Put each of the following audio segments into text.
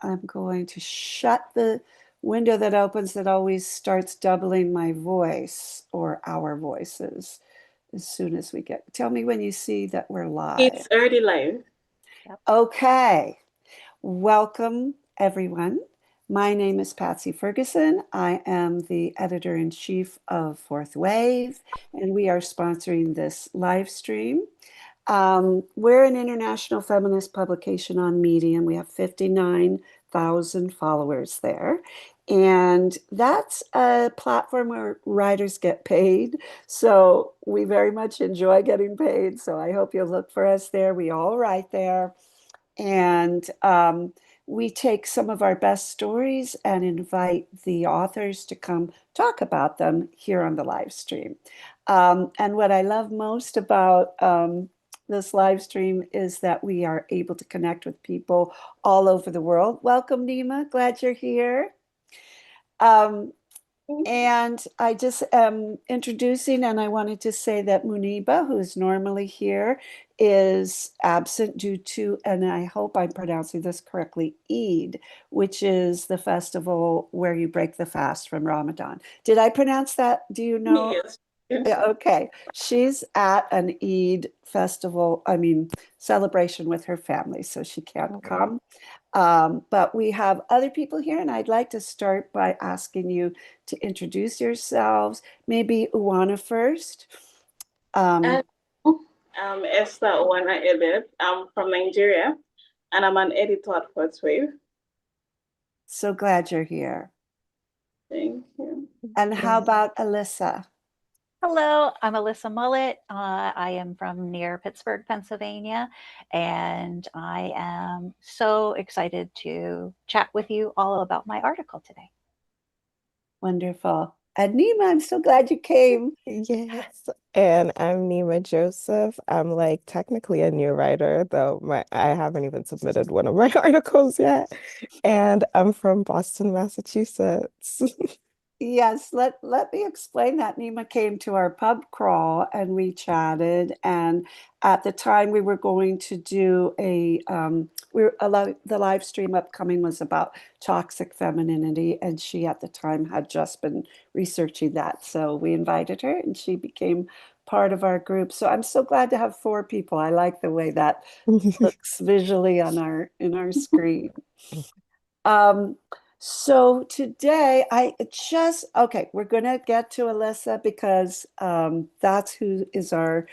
I'm going to shut the window that opens that always starts doubling my voice or our voices as soon as we get. Tell me when you see that we're live. It's already live. Yep. Okay. Welcome, everyone. My name is Patsy Ferguson. I am the editor-in-chief of Fourth Wave, and we are sponsoring this live stream. We're an international feminist publication on Medium. We have 59,000 followers there. And that's a platform where writers get paid. So we very much enjoy getting paid. So I hope you'll look for us there. We all write there. And we take some of our best stories and invite the authors to come talk about them here on the live stream. And what I love most about this live stream is that we are able to connect with people all over the world. Welcome, Nima. Glad you're here. Um, and I just am introducing, and I wanted to say that Muniba, who is normally here, is absent due to, and I hope I'm pronouncing this correctly, Eid, which is the festival where you break the fast from Ramadan. Did I pronounce that? Do you know? Yes. Yeah, okay. She's at an Eid festival, I mean, celebration with her family, so she can't come. But we have other people here, and I'd like to start by asking you to introduce yourselves. Maybe Uwanah first. Um, And I'm Esther Uwanah Ebeb. I'm from Nigeria and I'm an editor at Patsy. so glad you're here. Thank you. And how about Alyssa? Hello, I'm Alyssa Mullet. I am from near Pittsburgh, Pennsylvania, and I am so excited to chat with you all about my article today. Wonderful. And Nima, I'm so glad you came. Yes, and I'm Nima Joseph. I'm like technically a new writer, though I haven't even submitted one of my articles yet. And I'm from Boston, Massachusetts. Yes, let me explain that. Nima came to our pub crawl and we chatted. And at the time, we were going to do the live stream upcoming was about toxic femininity, and she at the time had just been researching that. So we invited her, and she became part of our group. So I'm so glad to have four people. I like the way that looks visually on our in our screen. Um, so today okay, we're gonna get to Alyssa because that's who is our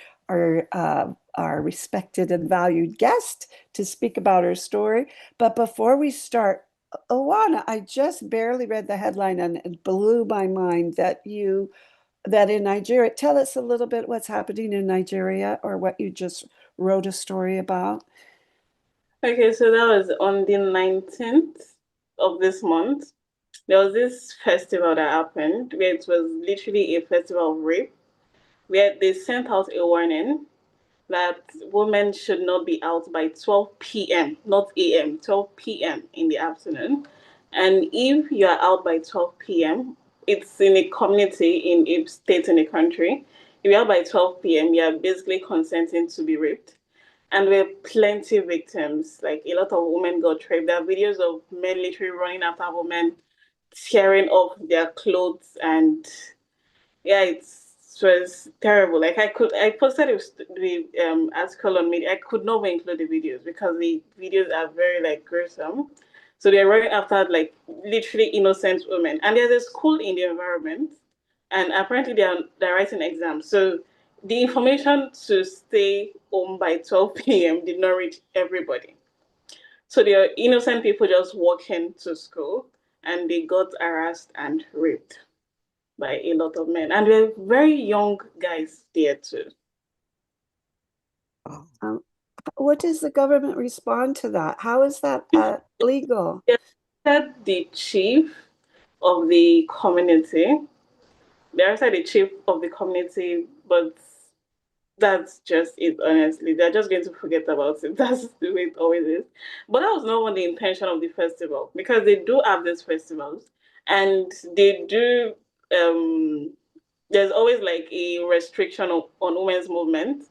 respected and valued guest to speak about her story. But before we start, Owana, I just barely read the headline and it blew my mind that in Nigeria, tell us a little bit what's happening in Nigeria or what you just wrote a story about. Okay, so that was on the 19th of this month. There was this festival that happened where it was literally a festival of rape, where they sent out a warning that women should not be out by 12 p.m., not a.m., 12 p.m. in the afternoon. And if you are out by 12 p.m., it's in a community, in a state in a country. If you're out by 12 p.m., you're basically consenting to be raped. And there were plenty of victims. Like a lot of women got raped. There are videos of men literally running after women, tearing off their clothes, and yeah, it was terrible. Like I posted the article on Media. I could not include the videos because the videos are very like gruesome. So they're running after like literally innocent women, and there's a school in the environment, and apparently they're writing exams. So the information to stay home by 12 p.m. did not reach everybody. So there are innocent people just walking to school, and they got harassed and raped by a lot of men. And we're very young guys there too. Um, what does the government respond to that? How is that legal? They said the chief of the community. They said the chief of the community, but that's just it, honestly. They're just going to forget about it. That's the way it always is. But that was not the intention of the festival because they do have these festivals and they do there's always like a restriction on women's movement.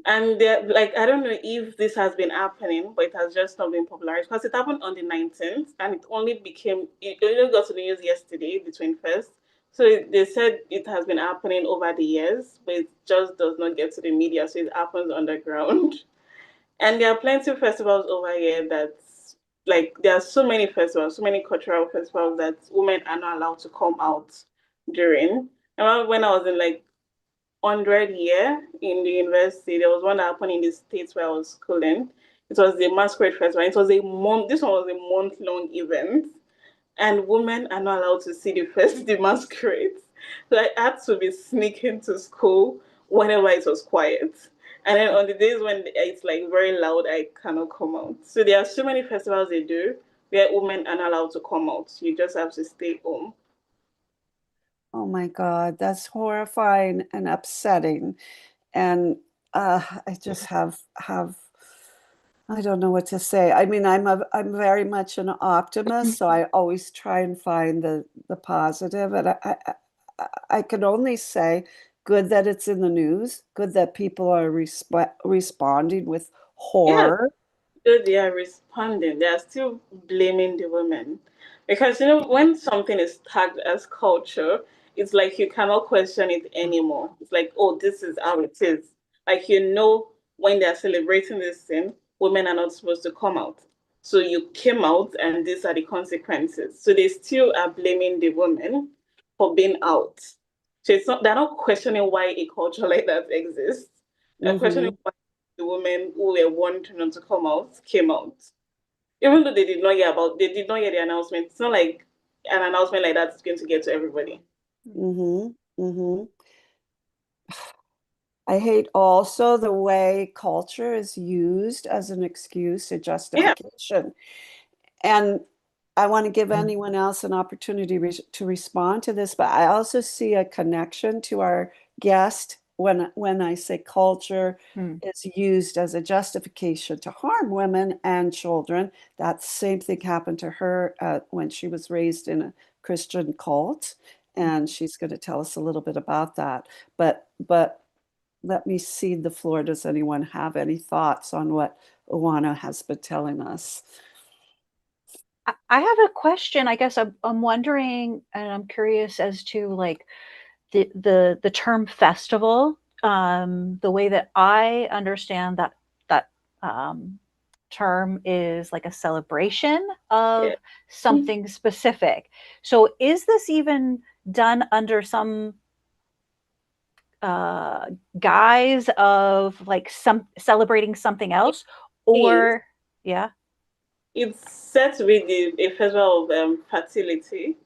And like, I don't know if this has been happening, but it has just not been popularized because it happened on the 19th and it only got to the news yesterday, the 21st. So they said it has been happening over the years, but it just does not get to the media. So it happens underground. And there are plenty of festivals over here that's like, there are so many festivals, so many cultural festivals that women are not allowed to come out during. I remember when I was in like 100 year in the university. There was one that happened in the States where I was schooling. It was the Masquerade Festival. It was a month, this one was a month-long event. And women are not allowed to see the masquerades. So I had to be sneaking to school whenever it was quiet. And then on the days when it's like very loud, I cannot come out. So there are so many festivals they do where women are not allowed to come out. You just have to stay home. Oh my God, that's horrifying and upsetting. And I just have I don't know what to say. I mean, I'm very much an optimist, so I always try and find the positive. And I can only say, good that it's in the news, good that people are responding with Yeah, horror. though they are responding, they are still blaming the women. Because, when something is tagged as culture, it's like you cannot question it anymore. It's like, oh, this is how it is. Like, when they're celebrating this thing, women are not supposed to come out. So you came out, and these are the consequences. So they still are blaming the women for being out. So they're not questioning why a culture like that exists. They're questioning Hmm. why the women who were wanting them to come out came out. Even though they did not hear the announcement. It's not like an announcement like that is going to get to everybody. Hmm. Hmm. I hate also the way culture is used as an excuse, a Yeah. justification. And I want to give anyone else an opportunity to respond to this, but I also see a connection to our guest when I say culture Hmm. is used as a justification to harm women and children. That same thing happened to her when she was raised in a Christian cult, and she's going to tell us a little bit about that. But let me cede the floor. Does anyone have any thoughts on what Uwanah has been telling us? I have a question. I guess I'm wondering, and I'm curious as to like the term festival. The way that I understand that term is like a celebration Yeah. of something specific. So is this even done under some uh, guise of like some celebrating something It else, is. or yeah? It's said to be a festival of fertility.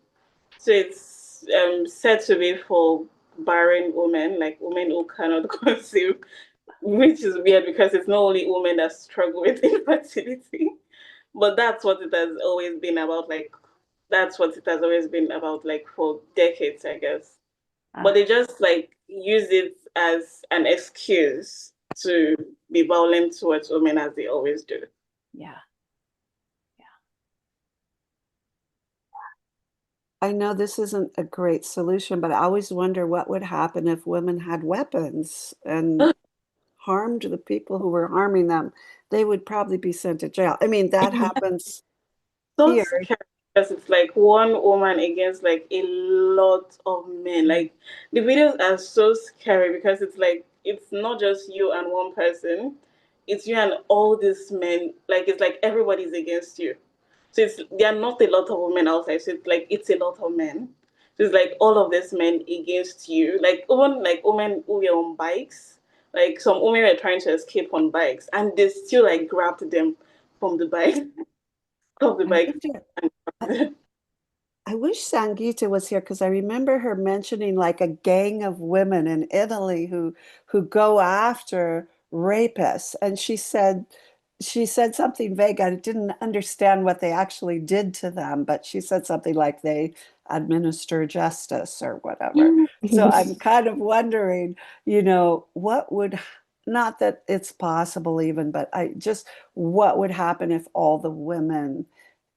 So it's said to be for barren women, like women who cannot conceive, which is weird because it's not only women that struggle with infertility, but that's what it has always been about. Like, that's what it has always been about, like, for decades, I guess. But they just like use it as an excuse to be violent towards women as they always do. Yeah. I know this isn't a great solution, but I always wonder what would happen if women had weapons and harmed the people who were harming them. They would probably be sent to jail. I mean, that happens So here. scary because it's like one woman against like a lot of men. Like the videos are so scary because it's like it's not just you and one person, it's you and all these men. Like it's like everybody's against you. So there are not a lot of women outside. So it's a lot of men. So it's like all of these men against you. Like even like women who were on bikes. Like some women were trying to escape on bikes and they still like grabbed them from the bike of the I bike. wonder, I wish Sangeeta was here because I remember her mentioning like a gang of women in Italy who go after rapists, and she said something vague. I didn't understand what they actually did to them, but she said something like they administer justice or whatever. So I'm kind of wondering, what would, not that it's possible even, but what would happen if all the women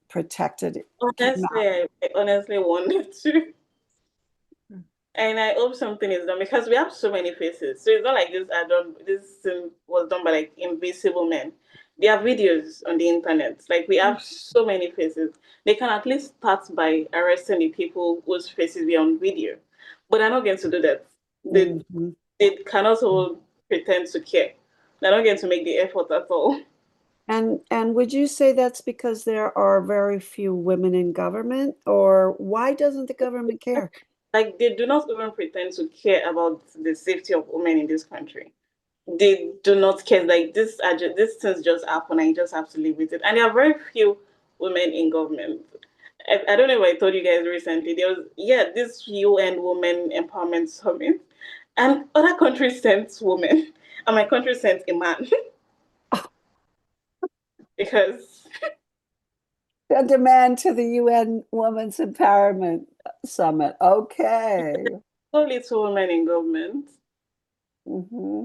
protected came Honestly, out? I honestly wanted to. And I hope something is done because we have so many faces. So it's not like this thing was done by like invisible men. There are videos on the internet. Like we have so many faces. They can at least start by arresting the people whose faces were on video. But they're not going to do that. They Mm-hmm. they cannot all pretend to care. They're not going to make the effort at all. And would you say that's because there are very few women in government, or why doesn't the government care? Like they do not even pretend to care about the safety of women in this country. They do not care. Like these things just happen and you just have to live with it. And there are very few women in government. I don't know if I told you guys recently. There was this UN Women Empowerment Summit, and other countries sent women, and my country sent a man because A demand to the UN Women's Empowerment Summit. Okay. so little women in government. Hmm.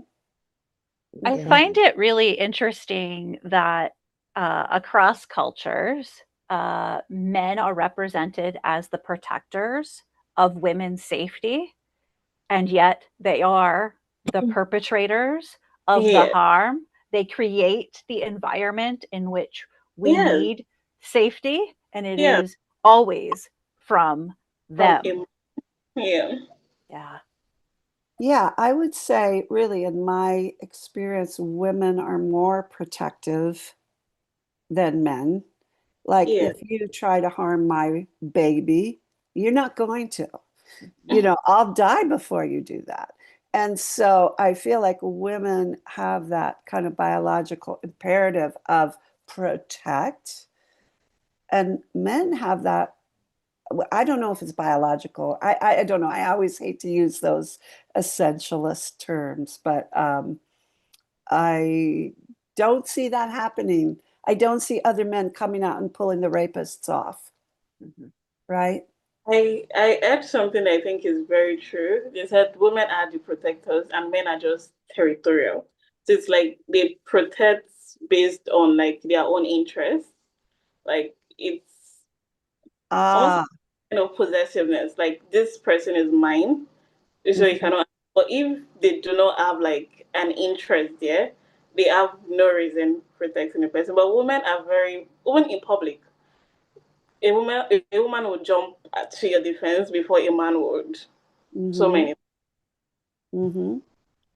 I Yeah. find it really interesting that across cultures, men are represented as the protectors of women's safety, and yet they are the perpetrators of the Yeah. harm. They create the environment in which we Yes. need safety, and it Yeah. is always from From them. yeah. Yeah. Yeah, I would say, really, in my experience, women are more protective than men. Like, Yeah. if you try to harm my baby, you're not going to. I'll die before you do that. And so I feel like women have that kind of biological imperative of protect, and men have that. I don't know if it's biological. I don't know. I always hate to use those essentialist terms, but I don't see that happening. I don't see other men coming out and pulling the rapists off, Mhm. right? I heard something I think is very true. They said women are the protectors and men are just territorial. So it's like they protect based on like their own interests. Like it's almost Ah, kind of possessiveness. Like this person is mine, so you mhm, cannot. But if they do not have like an interest there, they have no reason protecting the person. But women are very even in public. A woman would jump to your defense before a man would. So mhm, many. mhm.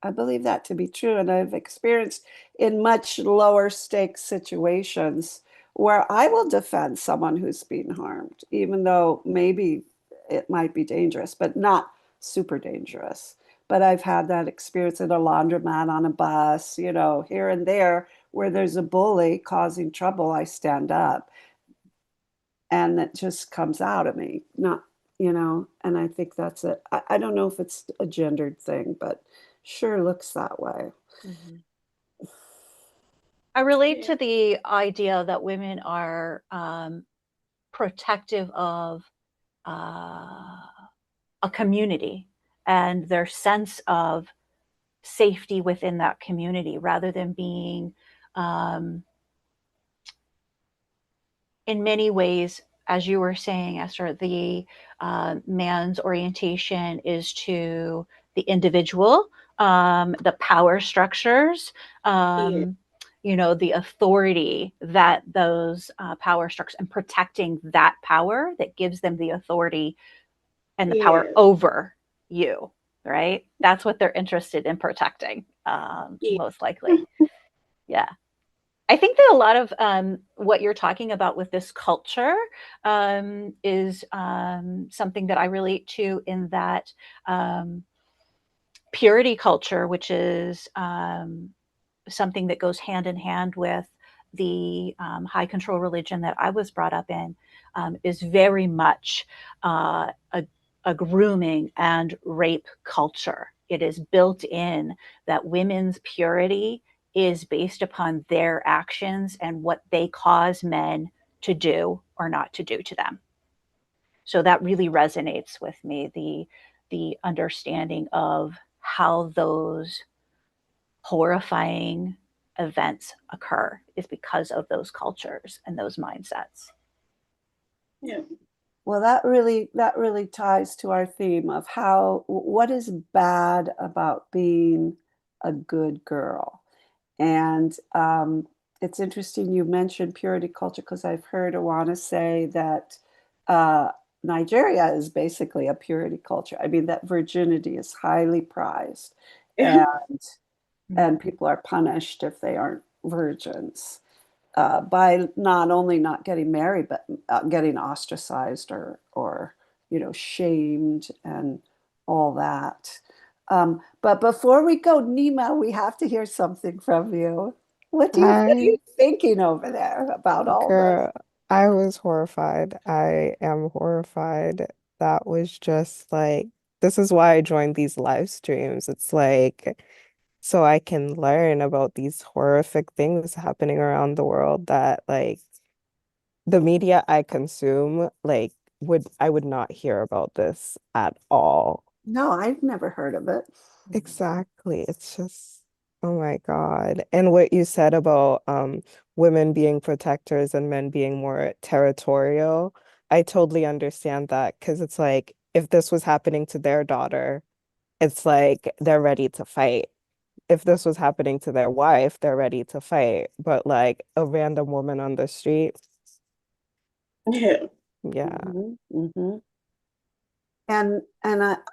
I believe that to be true, and I've experienced in much lower stakes situations where I will defend someone who's being harmed, even though maybe it might be dangerous, but not super dangerous. But I've had that experience at a laundromat, on a bus, here and there, where there's a bully causing trouble, I stand up, and it just comes out of me. Not, and I think that's it. I don't know if it's a gendered thing, but sure looks that way. Mhm. I relate Yeah. to the idea that women are protective of uh, a community and their sense of safety within that community rather than being, um, in many ways, as you were saying, Esther, the man's orientation is to the individual, the power structures, Yeah. um, the authority that those power structures and protecting that power that gives them the authority and the power Yeah. over you, right? That's what they're interested in protecting, Yeah. most likely. Yeah. I think that a lot of what you're talking about with this culture is something that I relate to in that um, purity culture, which is something that goes hand in hand with the high control religion that I was brought up in, is very much a grooming and rape culture. It is built in that women's purity is based upon their actions and what they cause men to do or not to do to them. So that really resonates with me, the understanding of how those horrifying events occur is because of those cultures and those mindsets. Yeah. Well, that really ties to our theme of what is bad about being a good girl. And it's interesting you mentioned purity culture because I've heard Uwanah say that uh, Nigeria is basically a purity culture. I mean, that virginity is highly prized, and people are punished if they aren't virgins by not only not getting married, but getting ostracized or shamed and all that. But before we go, Nima, we have to hear something from you. What are you I, thinking over there about all this? girl, I was horrified. I am horrified. That was just like, this is why I joined these live streams. It's like, so I can learn about these horrific things happening around the world that like the media I consume, like I would not hear about this at all. No, I've never heard of it. Exactly. It's just, oh my God. And what you said about women being protectors and men being more territorial, I totally understand that because it's like if this was happening to their daughter, it's like they're ready to fight. If this was happening to their wife, they're ready to fight. But like a random woman on the street, Yeah. yeah. Hmm. Hmm. And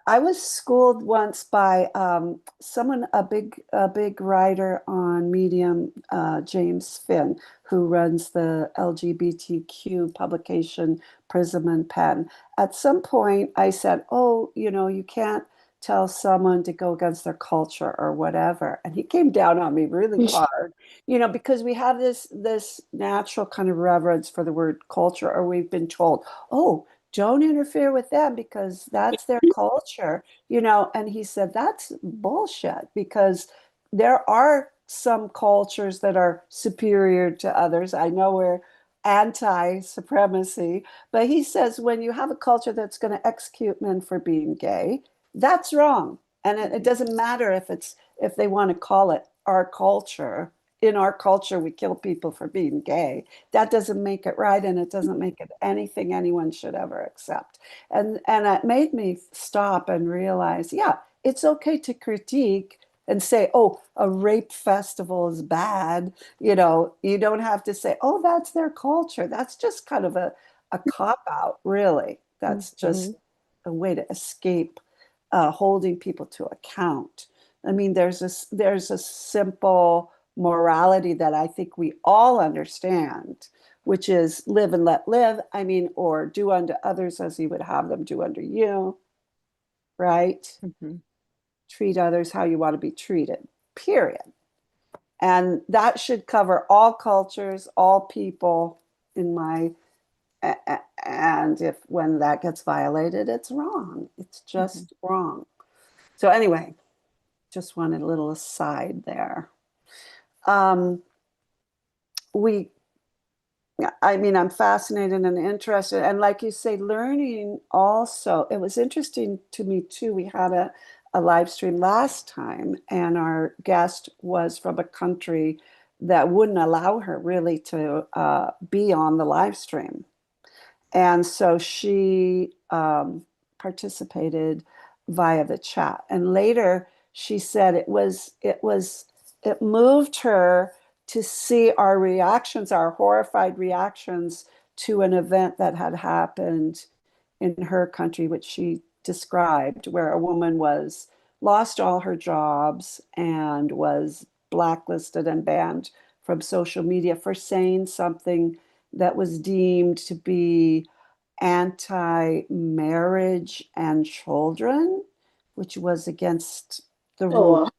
I was schooled once by someone, a big writer on Medium, James Finn, who runs the LGBTQ publication Prism and Pen. At some point, I said, "Oh, you can't tell someone to go against their culture or whatever," and he came down on me really hard, because we have this natural kind of reverence for the word culture, or we've been told, "Oh, don't interfere with them because that's their culture," and he said that's bullshit because there are some cultures that are superior to others. I know we're anti-supremacy, but he says when you have a culture that's going to execute men for being gay, that's wrong. And it doesn't matter if they want to call it our culture. In our culture, we kill people for being gay. That doesn't make it right, and it doesn't make it anything anyone should ever accept. And it made me stop and realize, yeah, it's okay to critique and say, oh, a rape festival is bad. You don't have to say, oh, that's their culture. That's just kind of a cop out, really. That's Mhm. just a way to escape holding people to account. I mean, there's a simple morality that I think we all understand, which is live and let live. I mean, or do unto others as you would have them do unto you, right? Mhm. Treat others how you want to be treated, period. And that should cover all cultures, all people in my, and if when that gets violated, it's wrong. It's Mhm. just wrong. So anyway, just wanted a little aside there. Um, we I mean, I'm fascinated and interested. And like you say, learning also, it was interesting to me too. We had a live stream last time, and our guest was from a country that wouldn't allow her really to be on the live stream. And so she participated via the chat. And later she said it moved her to see our reactions, our horrified reactions to an event that had happened in her country, which she described, where a woman was lost all her jobs and was blacklisted and banned from social media for saying something that was deemed to be anti-marriage and children, which was against the Oh, rule, wow.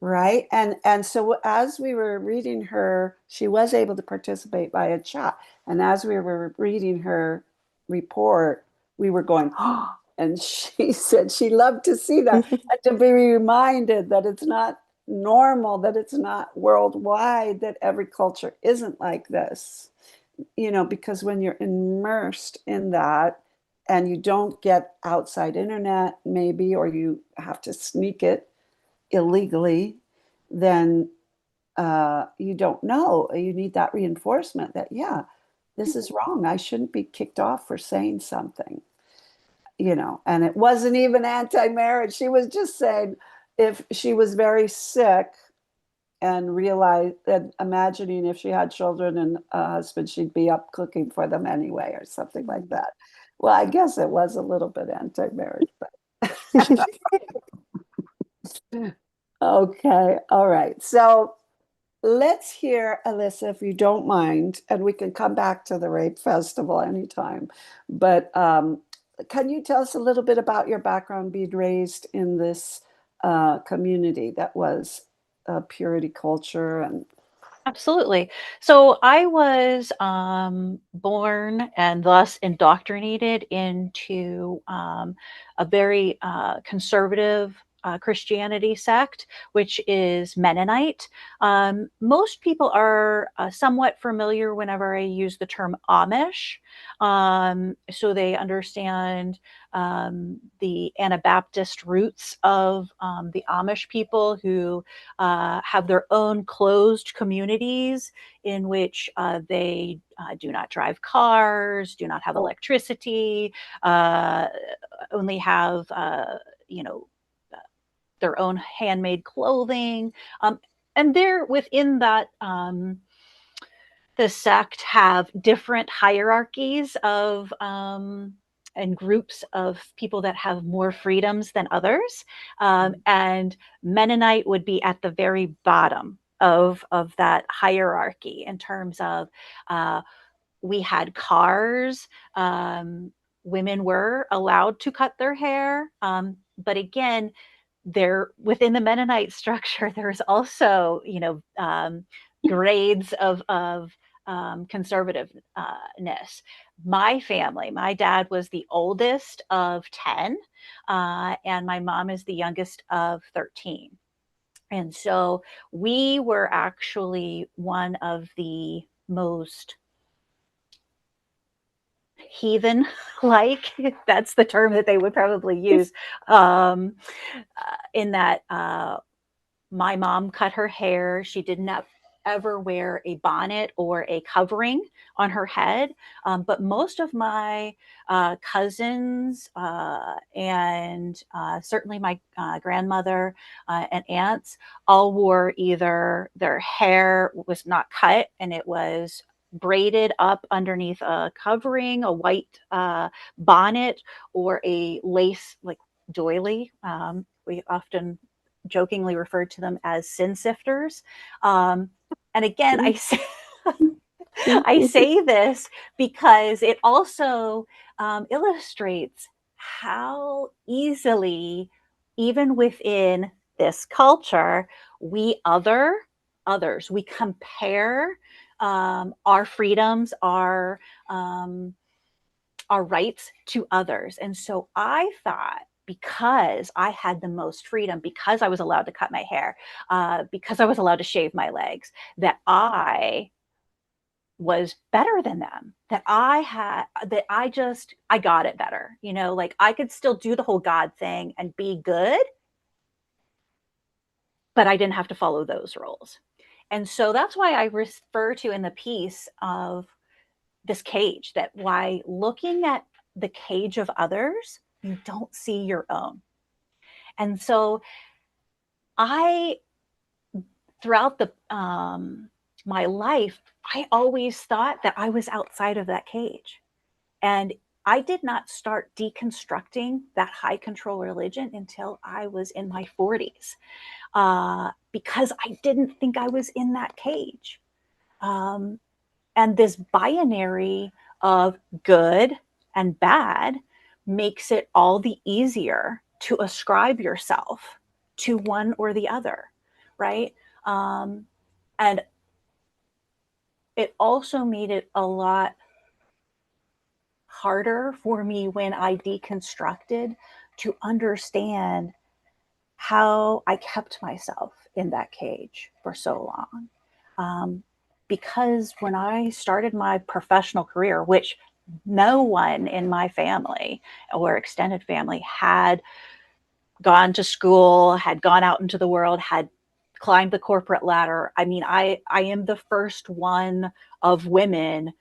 right? And so as we were reading her, she was able to participate via chat. And as we were reading her report, we were going, oh, and she said she loved to see that and to be reminded that it's not normal, that it's not worldwide, that every culture isn't like this. Because when you're immersed in that and you don't get outside internet, maybe, or you have to sneak it illegally, then you don't know. You need that reinforcement that, yeah, this is wrong. I shouldn't be kicked off for saying something, and it wasn't even anti-marriage. She was just saying if she was very sick and realized and imagining if she had children and a husband, she'd be up cooking for them anyway or something like that. Well, I guess it was a little bit anti-marriage, but okay. All right. So let's hear, Alyssa, if you don't mind, and we can come back to the Rape Festival anytime. But can you tell us a little bit about your background being raised in this community that was purity culture and Absolutely. So I was born and thus indoctrinated into a very conservative Christianity sect, which is Mennonite. Most people are somewhat familiar whenever I use the term Amish. So they understand the Anabaptist roots of the Amish people who have their own closed communities in which they do not drive cars, do not have electricity, uh, only have, you know, their own handmade clothing. And they're within that. The sect have different hierarchies of and groups of people that have more freedoms than others. And Mennonite would be at the very bottom of that hierarchy in terms of we had cars. Women were allowed to cut their hair. But again, there within the Mennonite structure, there's also, grades of conservativeness. My family, my dad was the oldest of 10, and my mom is the youngest of 13. And so we were actually one of the most heathen like that's the term that they would probably use, um, in that my mom cut her hair. She did not ever wear a bonnet or a covering on her head. But most of my cousins and certainly my grandmother and aunts all wore either their hair was not cut and it was braided up underneath a covering, a white bonnet, or a lace like doily. We often jokingly referred to them as sin sifters. And again, I say this because it also illustrates how easily, even within this culture, we others, we compare our freedoms, our rights to others. And so I thought because I had the most freedom, because I was allowed to cut my hair, because I was allowed to shave my legs, that I was better than them, that I got it better. Like I could still do the whole God thing and be good, but I didn't have to follow those rules. And so that's why I refer to in the piece of this cage, that why looking at the cage of others, you don't see your own. And so I, throughout my life, I always thought that I was outside of that cage. And I did not start deconstructing that high control religion until I was in my 40s, because I didn't think I was in that cage. And this binary of good and bad makes it all the easier to ascribe yourself to one or the other, right? And it also made it a lot harder for me when I deconstructed to understand how I kept myself in that cage for so long. Because when I started my professional career, which no one in my family or extended family had gone to school, had gone out into the world, had climbed the corporate ladder. I mean, I am the first one of women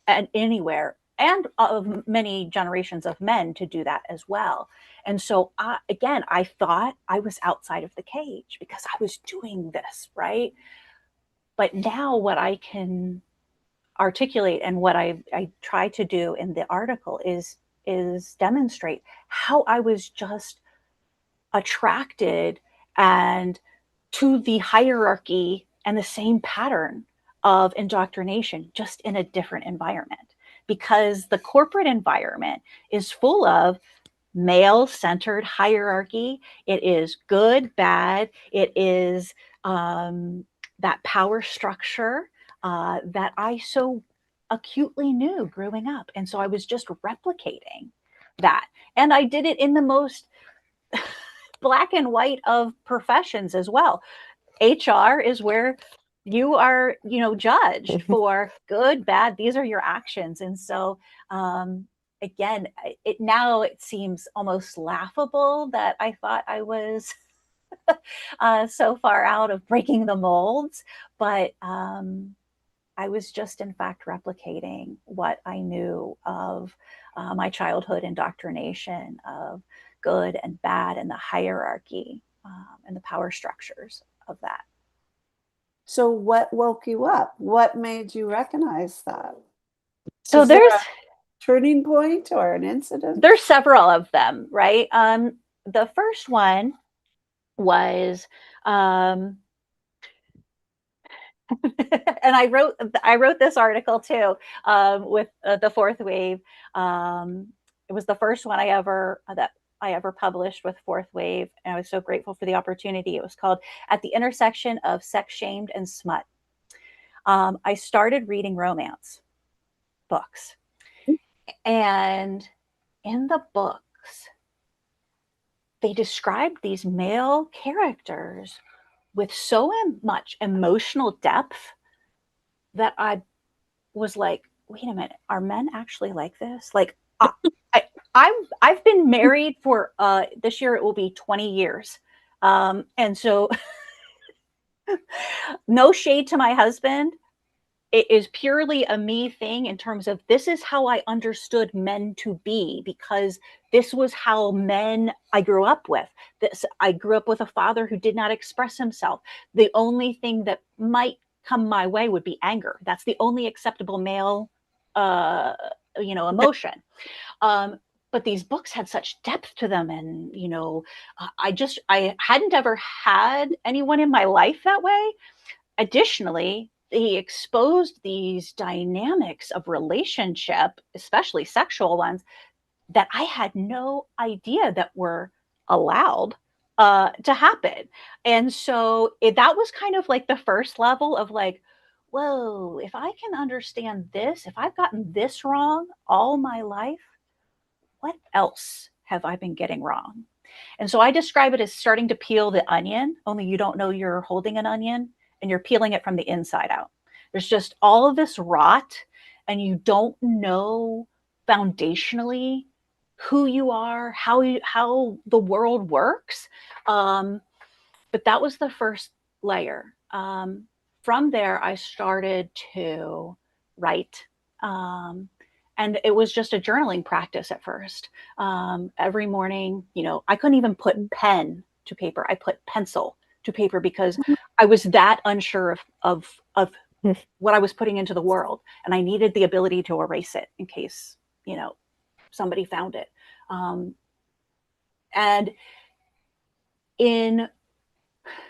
and anywhere, and of many generations of men to do that as well. And so I thought I was outside of the cage because I was doing this, right? But now what I can articulate and what I try to do in the article is demonstrate how I was just attracted and to the hierarchy and the same pattern of indoctrination, just in a different environment. Because the corporate environment is full of male-centered hierarchy. It is good, bad. It is that power structure that I so acutely knew growing up. And so I was just replicating that. And I did it in the most black and white of professions as well. HR is where you are, judged for good, bad. These are your actions. And so, again, it seems almost laughable that I thought I was so far out of breaking the molds, but I was just in fact replicating what I knew of my childhood indoctrination of good and bad and the hierarchy and the power structures of that. So what woke you up? What made you recognize that? So Is there a turning point or an incident? there's several of them, right? The first one was, and I wrote this article too with the fourth wave. It was the first one that I ever published with fourth wave, and I was so grateful for the opportunity. It was called "At the Intersection of Sex Shamed and Smut." I started reading romance books, and in the books, they described these male characters with so much emotional depth that I was like, wait a minute, are men actually like this? Like, I've been married for this year it will be 20 years, and so no shade to my husband. It is purely a me thing in terms of this is how I understood men to be, because this was how men I grew up with. I grew up with a father who did not express himself. The only thing that might come my way would be anger. That's the only acceptable male, emotion. But these books had such depth to them, and I hadn't ever had anyone in my life that way. Additionally, he exposed these dynamics of relationship, especially sexual ones, that I had no idea that were allowed to happen. And so that was kind of like the first level of like, whoa, if I can understand this, if I've gotten this wrong all my life, what else have I been getting wrong? And so I describe it as starting to peel the onion, only you don't know you're holding an onion and you're peeling it from the inside out. There's just all of this rot, and you don't know foundationally who you are, how the world works. But that was the first layer. From there, I started to write. And it was just a journaling practice at first. Every morning, I couldn't even put pen to paper. I put pencil to paper because I was that unsure of what I was putting into the world, and I needed the ability to erase it in case somebody found it. And in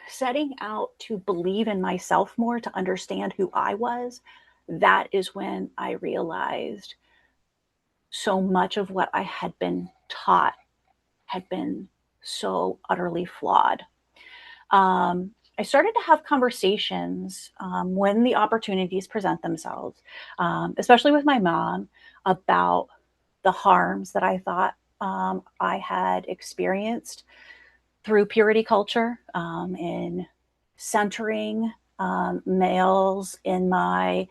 setting out to believe in myself more, to understand who I was, that is when I realized so much of what I had been taught had been so utterly flawed. I started to have conversations when the opportunities present themselves, especially with my mom, about the harms that I thought I had experienced through purity culture, in centering males in my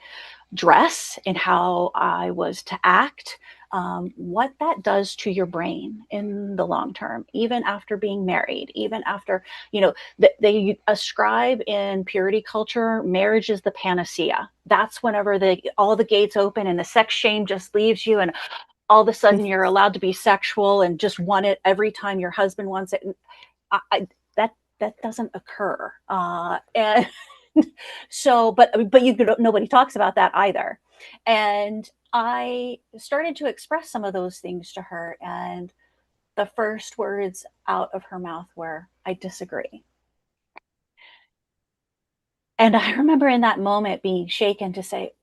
dress and how I was to act, what that does to your brain in the long term, even after being married, even after, they ascribe in purity culture, marriage is the panacea. That's whenever all the gates open and the sex shame just leaves you, and all of a sudden you're allowed to be sexual and just want it every time your husband wants it. And that doesn't occur. And so, but nobody talks about that either. And I started to express some of those things to her, and the first words out of her mouth were, "I disagree." And I remember in that moment being shaken to say,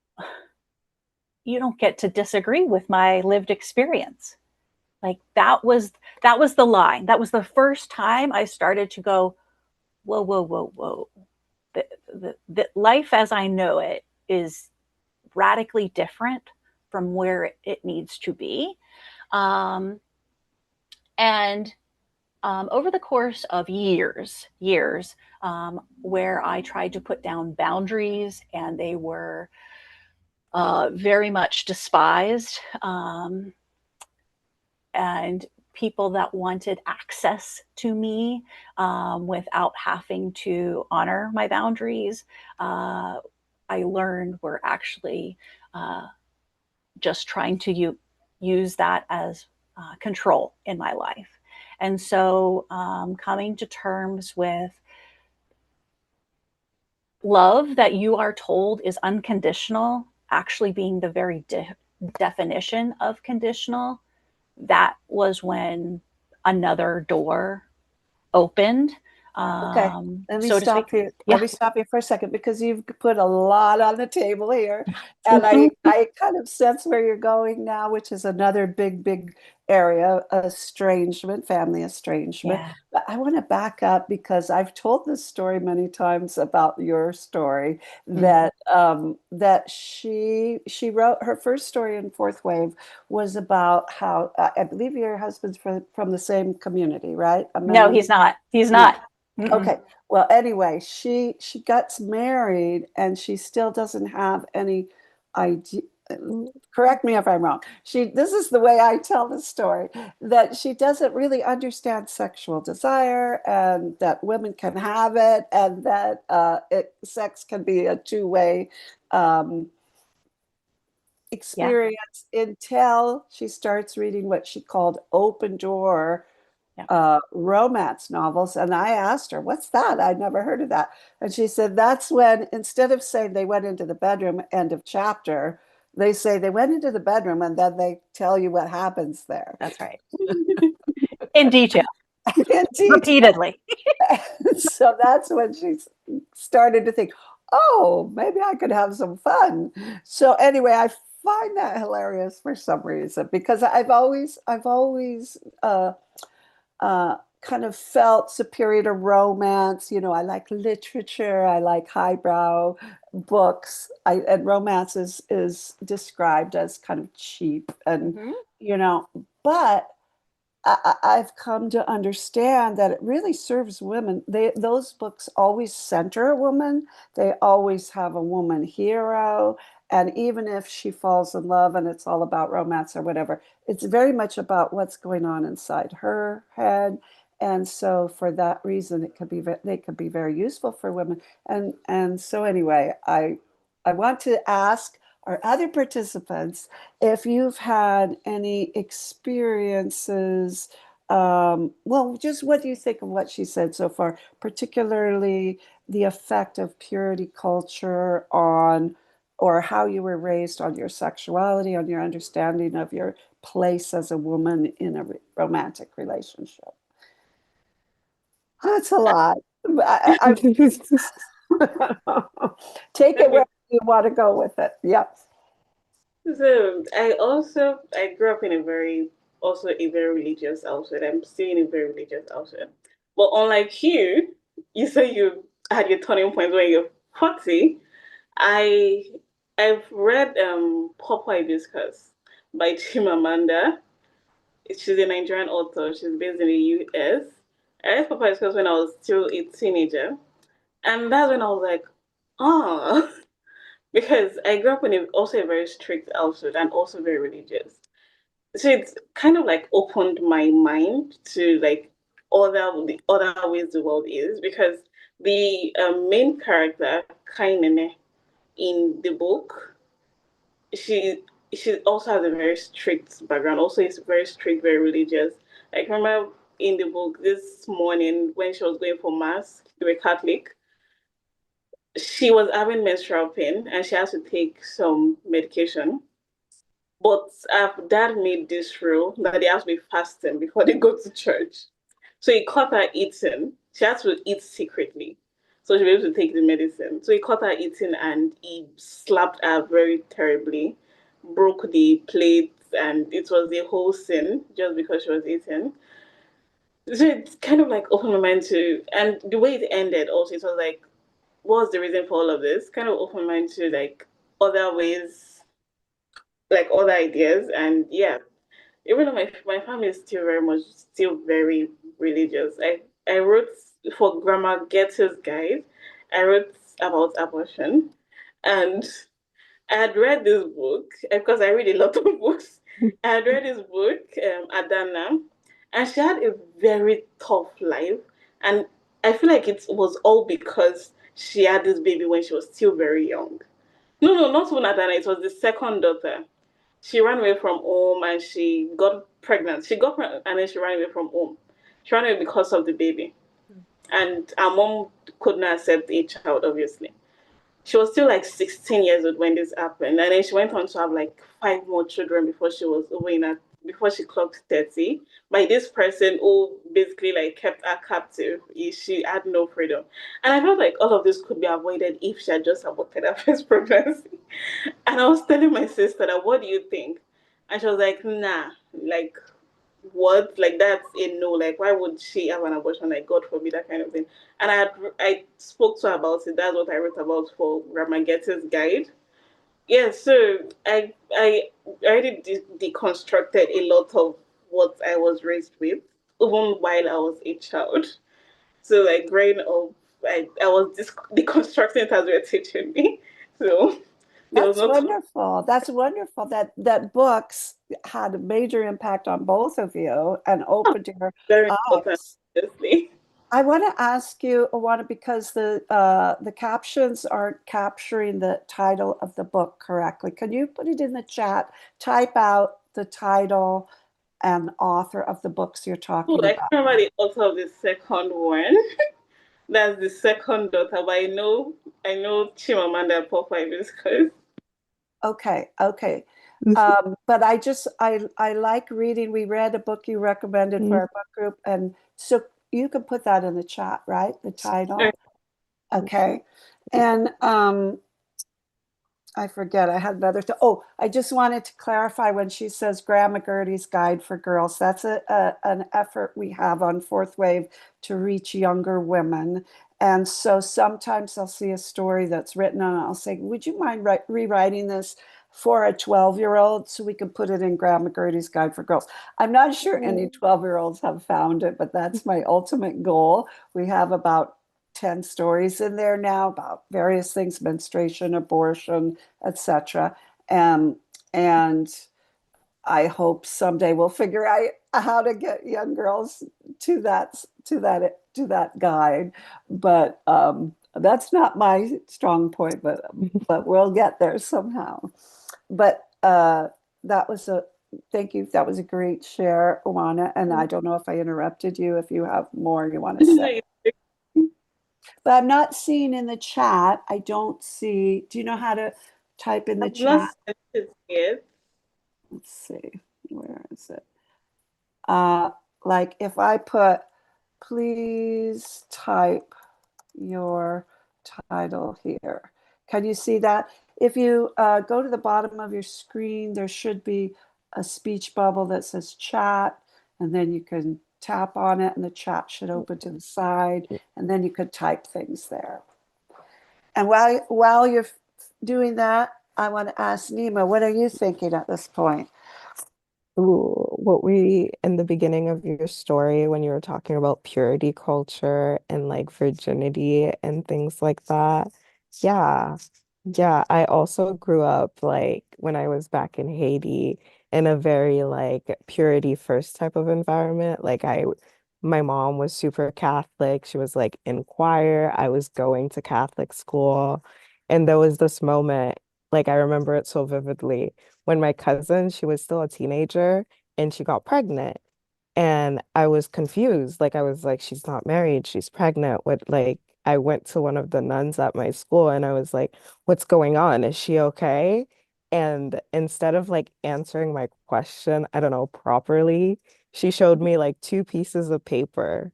"You don't get to disagree with my lived experience." Like that was the line. That was the first time I started to go, whoa, whoa, whoa, whoa. The life as I know it is radically different from where it needs to be. And over the course of years, where I tried to put down boundaries and they were very much despised, and people that wanted access to me without having to honor my boundaries, I learned were actually just trying to use that as control in my life. And so coming to terms with love that you are told is unconditional actually being the very definition of conditional, that was when another door opened. Okay, let me So to stop speak. here. Yeah. Let me stop you for a second because you've put a lot on the table here. And I kind of sense where you're going now, which is another big area, estrangement, family estrangement. Yeah. But I want to back up because I've told this story many times about your story that that she wrote her first story in Fourth Wave was about how I believe your husband's from the same community, right? No, he's not. He's No. not. Okay. Well, anyway, she gets married and she still doesn't have any idea. Correct me if I'm wrong. This is the way I tell the story, that she doesn't really understand sexual desire and that women can have it and that sex can be a two-way experience until she starts reading what she called open door romance novels. And I asked her, what's that? I'd never heard of that. And she said, that's when instead of saying they went into the bedroom, end of chapter, they say they went into the bedroom and then they tell you what happens there. That's right. In detail. In detail. Repeatedly. So that's when she started to think, oh, maybe I could have some fun. So anyway, I find that hilarious for some reason because I've always kind of felt superior to romance. You know, I like literature, I like highbrow books, and romance is described as kind of cheap and but I've come to understand that it really serves women. Those books always center a woman. They always have a woman hero. And even if she falls in love and it's all about romance or whatever, it's very much about what's going on inside her head. And so for that reason, they could be very useful for women. And so anyway, I want to ask our other participants if you've had any experiences, well, just what do you think of what she said so far, particularly the effect of purity culture on, or how you were raised on your sexuality, on your understanding of your place as a woman in a romantic relationship? That's a lot. Take it where you want to go with it. Yep. So I grew up in a very religious household. I'm still in a very religious household. But unlike you say you had your turning point when you're 40. I I've read Purple Hibiscus by Chimamanda. She's a Nigerian author. She's based in the US. I read Purple Hibiscus when I was still a teenager. And that's when I was like, oh, because I grew up in also a very strict household and also very religious. so it's kind of like opened my mind to like the other ways the world is, because the main character, Kainene, in the book, she she also has a very strict background. Also, is very strict, very religious. Like remember in the book this morning when she was going for mass, they were Catholic. She was having menstrual pain and she has to take some medication. But dad made this rule that they have to be fasting before they go to church. So he caught her eating. She had to eat secretly. So she was able to take the medicine. So he caught her eating and he slapped her very terribly, broke the plates, and it was the whole scene just because she was eating. So it's kind of like opened my mind to, and the way it ended also, it was like, what's the reason for all of this? Kind of opened my mind to like other ways, like other ideas. And yeah, even though my family is still very religious. I wrote for Grandma Getty's Guide. I wrote about abortion, and I had read this book because I read a lot of books. I had read this book, Adana, and she had a very tough life, and I feel like it was all because she had this baby when she was still very young. No, no, not even Adana. It was the second daughter. She ran away from home and she got pregnant. She got pregnant and then she ran away from home. She ran away because of the baby. And her mom could not accept a child, obviously. She was still like 16 years old when this happened. And then she went on to have like five more children before she was over in her, before she clocked 30 by this person who basically like kept her captive. She had no freedom. And I felt like all of this could be avoided if she had just aborted her first pregnancy. And I was telling my sister that, what do you think? And she was like, nah, like, what? Like, that's a no. Like, why would she have an abortion? Like, God forbid, that kind of thing. And I spoke to her about it. That's what I wrote about for Grandma Getty's Guide. Yeah, so I already deconstructed a lot of what I was raised with, even while I was a child. So, like, growing up, I was deconstructing it as they were teaching me. So, there was That's no wonderful. That's wonderful that books had a major impact on both of you and opened your very important, eyes. honestly. I want to ask you, Uwanah, because the captions aren't capturing the title of the book correctly. Can you put it in the chat? Type out the title and author of the books you're Oh, talking I about. can't remember the author of the second one. That's the second daughter, but I know Chimamanda Popeye because Okay, okay. But I like reading. We read a book you recommended for our book group, and so you can put that in the chat, right? The title. Okay. And I forget, I had another oh, I just wanted to clarify when she says Grandma Gertie's Guide for Girls. That's an effort we have on Fourth Wave to reach younger women. And so sometimes I'll see a story that's written and I'll say, would you mind rewriting this for a 12-year-old so we can put it in Grandma Gertie's Guide for Girls? I'm not sure any 12-year-olds have found it, but that's my ultimate goal. We have about 10 stories in there now about various things, menstruation, abortion, etc. And I hope someday we'll figure out how to get young girls to that guide. But that's not my strong point. But we'll get there somehow. But that was a thank you. That was a great share, Uwanah. And I don't know if I interrupted you. If you have more you want to say. But I'm not seeing in the chat. I don't see. Do you know how to type in the I've not chat? sent it yet. Let's see. Where is it? Uh, like if I put, please type your title here. Can you see that? If you go to the bottom of your screen, there should be a speech bubble that says chat, and then you can tap on it and the chat should open to the side, and then you could type things there. And while you're doing that, I want to ask Nima, what are you thinking at this point? Ooh, what we in the beginning of your story when you were talking about purity culture and like virginity and things like that. Yeah. Yeah, I also grew up like when I was back in Haiti, in a very like purity first type of environment. My mom was super Catholic. She was like in choir. I was going to Catholic school. And there was this moment, like I remember it so vividly, when my cousin, she was still a teenager and she got pregnant. And I was confused. Like I was like, she's not married, she's pregnant. I went to one of the nuns at my school and I was like, what's going on? Is she okay? And instead of like answering my question, I don't know, properly, she showed me like two pieces of paper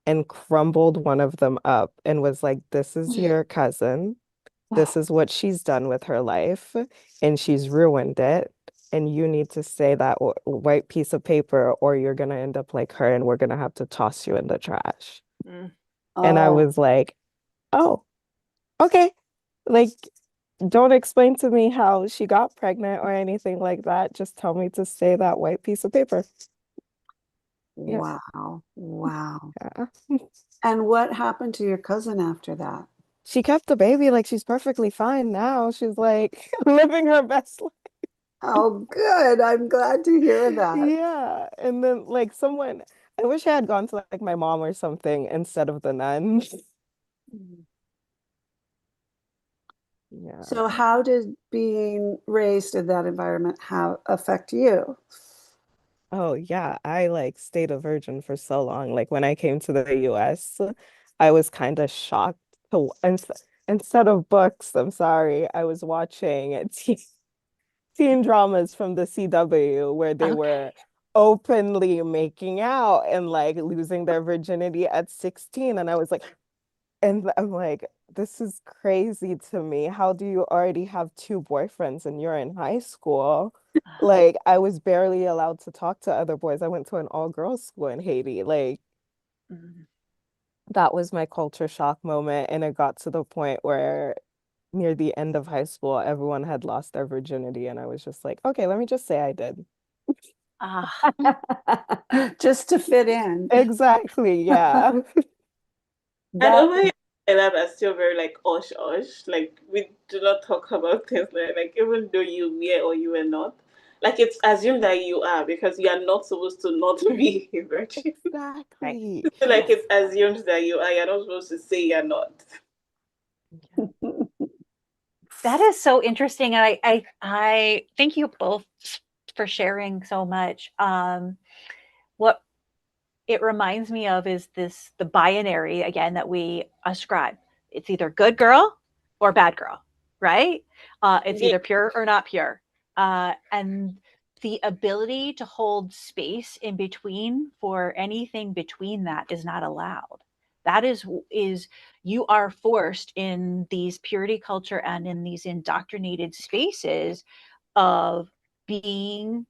and crumbled one of them up and was like, this is your cousin. This is what she's done with her life, and she's ruined it. And you need to say that white piece of paper, or you're gonna end up like her, and we're gonna have to toss you in the trash. Mm. And I Oh, was like, oh, okay. Like, don't explain to me how she got pregnant or anything like that. Just tell me to say that white piece of paper. Yeah. wow. Wow. Yeah. And what happened to your cousin after that? She kept the baby, like she's perfectly fine now. She's like living her best life. Oh, good. I'm glad to hear that. Yeah. And then like someone, I wish I had gone to like my mom or something instead of the nun. Yeah. So, how did being raised in that environment affect you? Oh yeah. I like stayed a virgin for so long. Like when I came to the US, I was kind of shocked to instead of books, I'm sorry, I was watching teen dramas from the CW where they Okay. were openly making out and like losing their virginity at 16. And I was like, and I'm like, this is crazy to me. How do you already have two boyfriends and you're in high school? Like, I was barely allowed to talk to other boys. I went to an all-girls school in Haiti. Like, Mm. that was my culture shock moment. And it got to the point where near the end of high school, everyone had lost their virginity. And I was just like, okay, let me just say I did. Ah, Just to fit in. Exactly. Yeah. And That over here, that are still very like osh osh. Like we do not talk about things like even though you were or you were not. Like it's assumed that you are because you are not supposed to not be a virgin. right. Exactly. Like it's assumed that you are. You're not supposed to say you're not. Yeah. That is so interesting, and I thank you both for sharing so much. What it reminds me of is the binary again that we ascribe. It's either good girl or bad girl, right? It's Yeah. either pure or not pure, and the ability to hold space in between for anything between that is not allowed. That is you are forced in these purity culture and in these indoctrinated spaces of being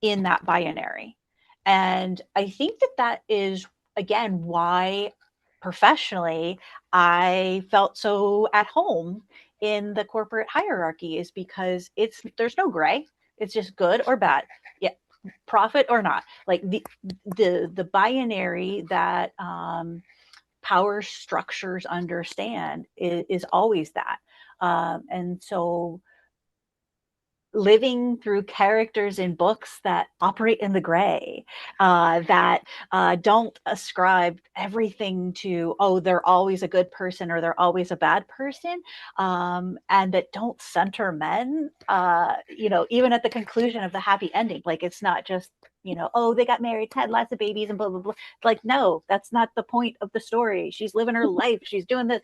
in that binary. And I think that that is, again, why professionally I felt so at home in the corporate hierarchy is because there's no gray. It's just good or bad. Yeah, profit or not. Like the binary that power structures understand is always that. And so living through characters in books that operate in the gray, that don't ascribe everything to, oh, they're always a good person or they're always a bad person, and that don't center men, even at the conclusion of the happy ending. Like, it's not just, oh, they got married, had lots of babies, and blah, blah, blah. Like, no, that's not the point of the story. She's living her life. She's doing this.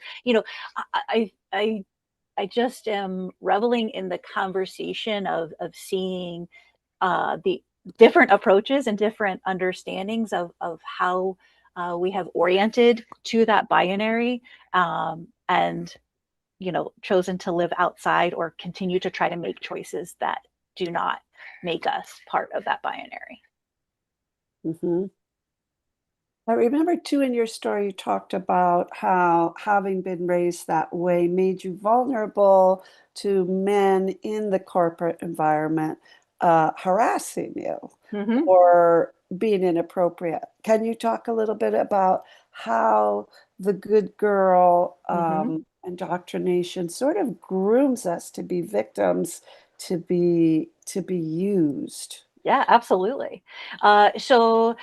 I just am reveling in the conversation of seeing the different approaches and different understandings of how we have oriented to that binary, and chosen to live outside or continue to try to make choices that do not make us part of that binary. hmm I remember too in your story, you talked about how having been raised that way made you vulnerable to men in the corporate environment harassing you Mm-hmm. or being inappropriate. Can you talk a little bit about how the good girl Mm-hmm. indoctrination sort of grooms us to be victims to be used. Yeah, absolutely. So